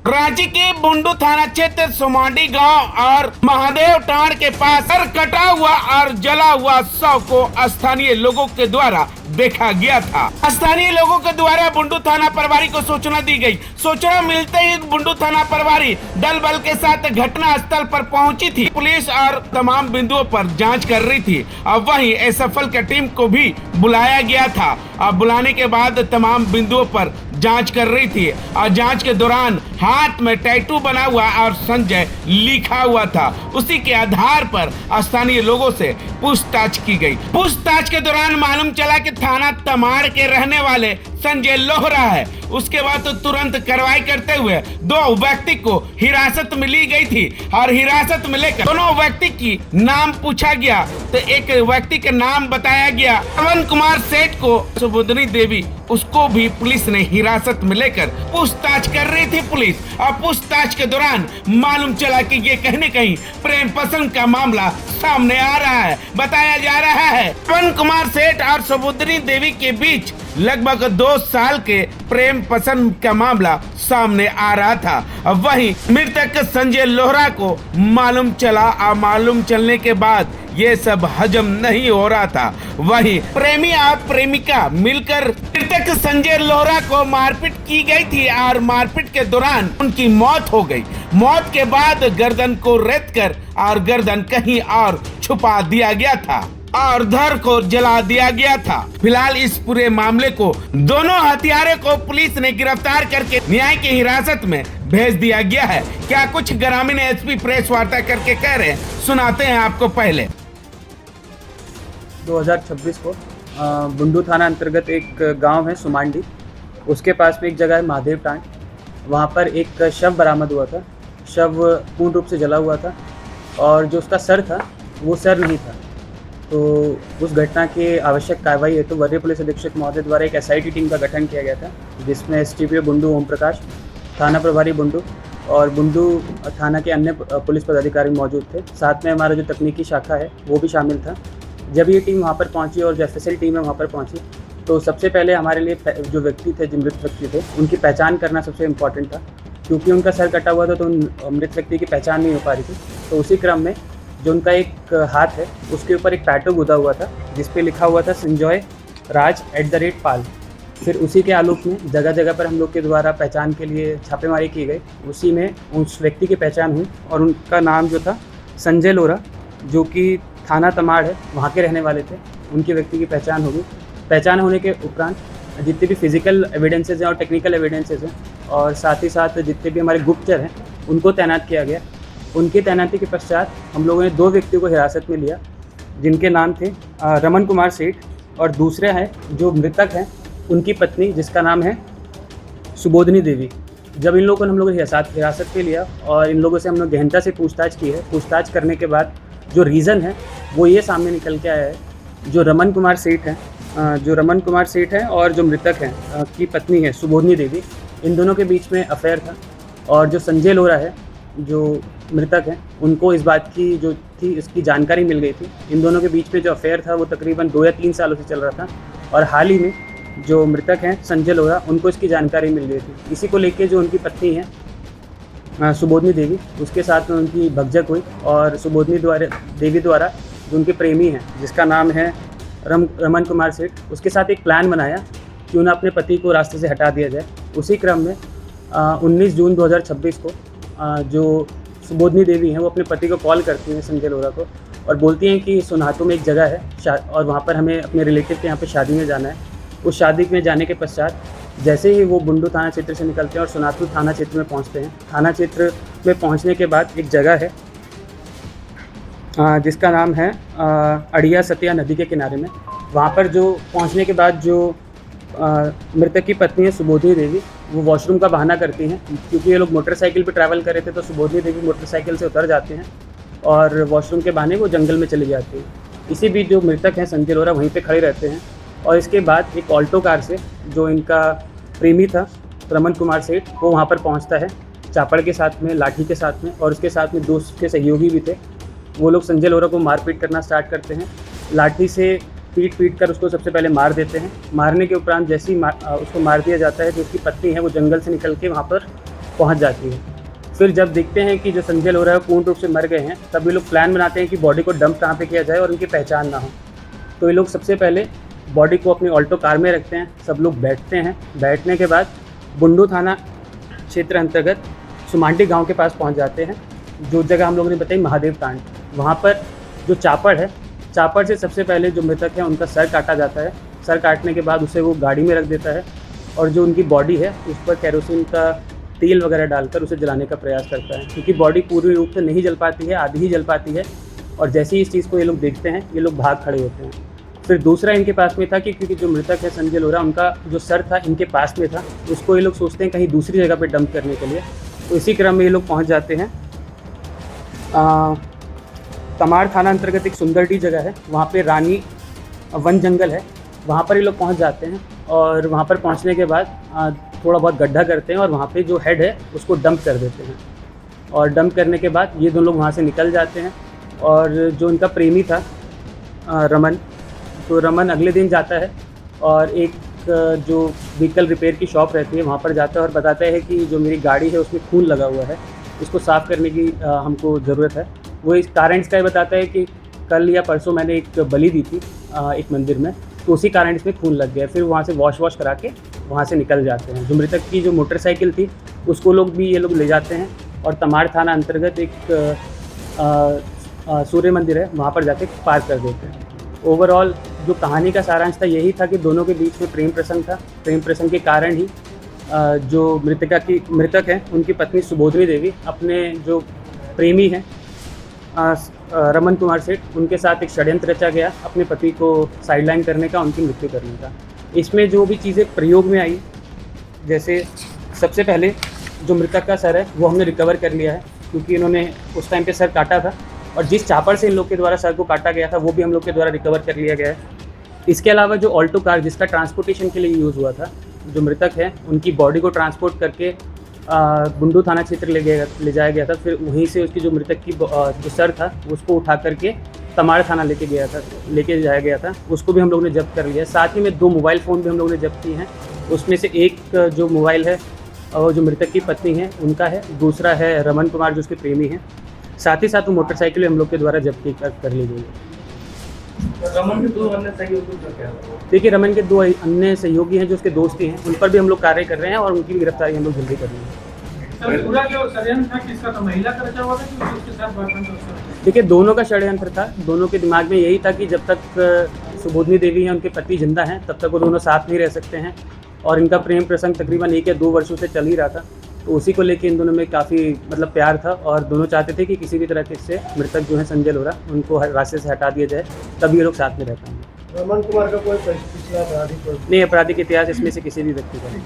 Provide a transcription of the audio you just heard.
रांची के बुंडू थाना क्षेत्र सोमाडी गांव और महादेव टांड के पास सर कटा हुआ और जला हुआ शव को स्थानीय लोगों के द्वारा देखा गया था। स्थानीय लोगों के द्वारा बुंडू थाना प्रभारी को सूचना दी गई। सूचना मिलते ही बुंडू थाना प्रभारी दल बल के साथ घटना स्थल पर पहुंची थी। पुलिस और तमाम बिंदुओं पर जांच कर रही थी। अब वहीं एसएफएल की टीम को भी बुलाया गया था। अब बुलाने के बाद तमाम बिंदुओं पर जांच कर रही थी और जांच के दौरान हाथ में टैटू बना हुआ और संजय लिखा हुआ था। उसी के आधार पर स्थानीय लोगों से पूछताछ की गई। पूछताछ के दौरान मालूम चला कि थाना तमाड़ के रहने वाले संजय लोहरा है। उसके बाद तो तुरंत कार्रवाई करते हुए दो व्यक्ति को हिरासत में ली गई थी और हिरासत में लेकर दोनों व्यक्ति की नाम पूछा गया तो एक व्यक्ति का नाम बताया गया पवन कुमार सेठ को, सुबोधनी देवी उसको भी पुलिस ने हिरासत में लेकर पूछताछ कर रही थी पुलिस। और पूछताछ के दौरान मालूम चला कि ये कहीं न कहीं प्रेम पसंद का मामला सामने आ रहा है। बताया जा रहा है पवन कुमार सेठ और सुबोधनी देवी के बीच लगभग 2 साल के प्रेम पसंद का मामला सामने आ रहा था। वहीं मृतक संजय लोहरा को मालूम चलने के बाद ये सब हजम नहीं हो रहा था। वहीं प्रेमी और प्रेमिका मिलकर मृतक संजय लोहरा को मारपीट की गई थी और मारपीट के दौरान उनकी मौत हो गई। मौत के बाद गर्दन को रेत कर और गर्दन कहीं और छुपा दिया गया था और धर को जला दिया गया था। फिलहाल इस पूरे मामले को दोनों हत्यारे को पुलिस ने गिरफ्तार करके न्याय की हिरासत में भेज दिया गया है। क्या कुछ ग्रामीण एसपी प्रेस वार्ता करके कह रहे हैं, सुनाते हैं आपको। पहले 2026 को बुंडू थाना अंतर्गत एक गांव है सुमांडी, उसके पास में एक जगह है महादेव टांड। वहां पर एक शव बरामद हुआ था। शव पूर्ण रूप से जला हुआ था और जो उसका सर था वो सर नहीं था। तो उस घटना की आवश्यक कार्रवाई हेतु वरीय पुलिस अधीक्षक महोदय द्वारा एक एसआईटी टीम का गठन किया गया था, जिसमें एसटीपीओ बुंडू ओम प्रकाश, थाना प्रभारी बुंडू और बुंडू थाना के अन्य पुलिस पदाधिकारी मौजूद थे। साथ में हमारा जो तकनीकी शाखा है वो भी शामिल था। जब ये टीम वहाँ पर पहुँची और जो एफएसएल टीम है वहाँ पर पहुँची तो सबसे पहले हमारे लिए जो व्यक्ति थे, जो मृत व्यक्ति थे, उनकी पहचान करना सबसे इम्पॉर्टेंट था, क्योंकि उनका सर कटा हुआ था तो उन मृत व्यक्ति की पहचान नहीं हो पा रही थी। तो उसी क्रम में जो उनका एक हाथ है उसके ऊपर एक टैटू गुदा हुआ था जिस पे लिखा हुआ था संजय राज @पाल। फिर उसी के आलोक में जगह जगह पर हम लोग के द्वारा पहचान के लिए छापेमारी की गई। उसी में उस व्यक्ति की पहचान हुई और उनका नाम जो था संजय लोहरा, जो कि थाना तमाड़ है वहाँ के रहने वाले थे, उनकी व्यक्ति की पहचान होगी। पहचान होने के उपरांत जितने भी फिजिकल एविडेंसेस हैं और टेक्निकल एविडेंसेस हैं और साथ ही साथ जितने भी हमारे गुप्तचर हैं उनको तैनात किया गया। उनकी तैनाती के पश्चात हम लोगों ने 2 व्यक्तियों को हिरासत में लिया, जिनके नाम थे रमन कुमार सेठ और दूसरे हैं जो मृतक हैं उनकी पत्नी, जिसका नाम है सुबोधनी देवी। जब इन लोगों को हम लोगों ने हिरासत में लिया और इन लोगों से हम लोग गहनता से पूछताछ की है। पूछताछ करने के बाद जो रीज़न है वो ये सामने निकल के आया है, जो रमन कुमार सेठ हैं और जो मृतक हैं की पत्नी है सुबोधनी देवी, इन दोनों के बीच में अफेयर था। और जो संजय लोहरा है, जो मृतक हैं, उनको इस बात की जो थी इसकी जानकारी मिल गई थी। इन दोनों के बीच में जो अफेयर था वो तकरीबन 2 या 3 सालों से चल रहा था और हाल ही में जो मृतक हैं संजय लोहरा, उनको इसकी जानकारी मिल गई थी। इसी को लेके जो उनकी पत्नी है सुबोधनी देवी, उसके साथ में उनकी भगजक हुई और सुबोधनी देवी द्वारा जो उनके प्रेमी हैं, जिसका नाम है रमन कुमार सेठ, उसके साथ एक प्लान बनाया कि उन्हें अपने पति को रास्ते से हटा दिया जाए। उसी क्रम में 19 जून 2026 को जो सुबोधनी देवी हैं वो अपने पति को कॉल करती हैं संजय लोहरा को और बोलती हैं कि सोनातू में एक जगह है और वहाँ पर हमें अपने रिलेटिव के यहाँ पे शादी में जाना है। उस शादी में जाने के पश्चात जैसे ही वो बुंडू थाना क्षेत्र से निकलते हैं और सोनातू थाना क्षेत्र में पहुँचते हैं। थाना क्षेत्र में पहुँचने के बाद एक जगह है जिसका नाम है अड़िया सतिया नदी के किनारे में। वहाँ पर जो पहुँचने के बाद जो मृतक की पत्नी है सुबोधनी देवी, वो वॉशरूम का बहाना करती हैं, क्योंकि ये लोग मोटरसाइकिल पे ट्रैवल कर रहे थे। तो सुबोधनी देवी मोटरसाइकिल से उतर जाते हैं और वॉशरूम के बहाने वो जंगल में चली जाती है। इसी बीच जो मृतक हैं संजय लोहरा वहीं पे खड़े रहते हैं और इसके बाद एक ऑल्टो कार से जो इनका प्रेमी था रमन कुमार सेठ, वो वहाँ पर पहुँचता है चापड़ के साथ में, लाठी के साथ में, और उसके साथ में 2 उसके सहयोगी भी थे। वो लोग संजय लोहरा को मारपीट करना स्टार्ट करते हैं। लाठी से पीट कर उसको सबसे पहले मार देते हैं। मारने के उपरांत जैसे ही उसको मार दिया जाता है, जो उसकी पत्नी है वो जंगल से निकल के वहाँ पर पहुंच जाती है। फिर जब देखते हैं कि जो संजय लोहरा पूर्ण रूप से मर गए हैं, तब ये लोग प्लान बनाते हैं कि बॉडी को डंप कहाँ पे किया जाए और उनकी पहचान ना हो। तो ये लोग सबसे पहले बॉडी को अपनी ऑल्टो कार में रखते हैं, सब लोग बैठते हैं। बैठने के बाद बुंडू थाना क्षेत्र अंतर्गत सुमांडी गांव के पास पहुंच जाते हैं, जो जगह हम लोगों ने बताई महादेव टांड। वहाँ पर जो चापड़ है, चापड़ से सबसे पहले जो मृतक है उनका सर काटा जाता है। सर काटने के बाद उसे वो गाड़ी में रख देता है और जो उनकी बॉडी है उस पर केरोसिन का तेल वगैरह डालकर उसे जलाने का प्रयास करता है, क्योंकि बॉडी पूरी रूप से नहीं जल पाती है, आधी ही जल पाती है। और जैसे ही इस चीज़ को ये लोग देखते हैं, ये लोग भाग खड़े होते हैं। फिर दूसरा इनके पास में था कि क्योंकि जो मृतक है संजय लोहरा, उनका जो सर था इनके पास में था, उसको ये लोग सोचते हैं कहीं दूसरी जगह पर डंप करने के लिए। तो इसी क्रम में ये लोग पहुँच जाते हैं। तमाड़ थाना अंतर्गत एक सुंदरडी जगह है, वहाँ पे रानी वन जंगल है, वहाँ पर ये लोग पहुँच जाते हैं। और वहाँ पर पहुँचने के बाद थोड़ा बहुत गड्ढा करते हैं और वहाँ पे जो हेड है उसको डंप कर देते हैं। और डंप करने के बाद ये दोनों लोग वहाँ से निकल जाते हैं। और जो उनका प्रेमी था रमन, तो रमन अगले दिन जाता है और एक जो व्हीकल रिपेयर की शॉप रहती है वहाँ पर जाता है और बताता है कि जो मेरी गाड़ी है उसमें खून लगा हुआ है, इसको साफ़ करने की हमको ज़रूरत है। वो इस कारण इसका ये बताता है कि कल या परसों मैंने एक बलि दी थी एक मंदिर में, तो उसी कारण इसमें खून लग गया। फिर वहाँ से वॉश करा के वहाँ से निकल जाते हैं। जो मृतक की जो मोटरसाइकिल थी उसको ये लोग ले जाते हैं और तमाड़ थाना अंतर्गत एक सूर्य मंदिर है, वहाँ पर जाके पार्क कर देते हैं। ओवरऑल जो कहानी का सारांश था यही था कि दोनों के बीच में प्रेम प्रसंग था। प्रेम प्रसंग के कारण ही जो मृतक हैं उनकी पत्नी सुबोधनी देवी अपने जो प्रेमी हैं रमन कुमार सेठ, उनके साथ एक षड्यंत्र रचा गया अपने पति को साइडलाइन करने का, उनकी मृत्यु करने का। इसमें जो भी चीज़ें प्रयोग में आई, जैसे सबसे पहले जो मृतक का सर है वो हमने रिकवर कर लिया है, क्योंकि इन्होंने उस टाइम पे सर काटा था और जिस चापड़ से इन लोग के द्वारा सर को काटा गया था वो भी हम लोग के द्वारा रिकवर कर लिया गया है। इसके अलावा जो ऑल्टो कार जिसका ट्रांसपोर्टेशन के लिए यूज़ हुआ था, जो मृतक है उनकी बॉडी को ट्रांसपोर्ट करके बुंडू थाना क्षेत्र ले जाया गया था। फिर वहीं से उसकी जो मृतक की जो सर था उसको उठा करके तमाड़ थाना लेके जाया गया था, उसको भी हम लोगों ने जब्त कर लिया। साथ ही में 2 मोबाइल फ़ोन भी हम लोगों ने जब्त किए हैं। उसमें से एक जो मोबाइल है और जो मृतक की पत्नी है उनका है, दूसरा है रमन कुमार जो उसके प्रेमी हैं। साथ ही साथ वो मोटरसाइकिल हम लोग के द्वारा जब्त कर ली गई है। रमन के 2 अन्य सहयोगी का क्या है? देखिए, रमन के 2 अन्य सहयोगी हैं जो उसके दोस्ती हैं, उन पर भी हम लोग कार्य कर रहे हैं और उनकी भी गिरफ्तारी हम लोग जल्दी कर रहे हैं। सर, पूरा जो षड्यंत्र था किसका था? महिला का रचा हुआ था कि उसके साथ बॉयफ्रेंड था? देखिए, दोनों का षड्यंत्र था। दोनों के दिमाग में यही था कि जब तक सुबोधनी देवी हैं उनके पति जिंदा हैं तब तक वो दोनों साथ नहीं रह सकते हैं। और इनका प्रेम प्रसंग तकरीबन 1 या 2 वर्षों से चल ही रहा था, तो उसी को लेके इन दोनों में काफ़ी प्यार था और दोनों चाहते थे कि किसी भी तरह से मृतक जो है संजय लोहरा उनको रास्ते से हटा दिया जाए, तभी ये लोग साथ में रह पाएंगे। रमन कुमार का कोई पिछला आपराधिक नहीं, आपराधिक इतिहास इसमें से किसी भी व्यक्ति का नहीं।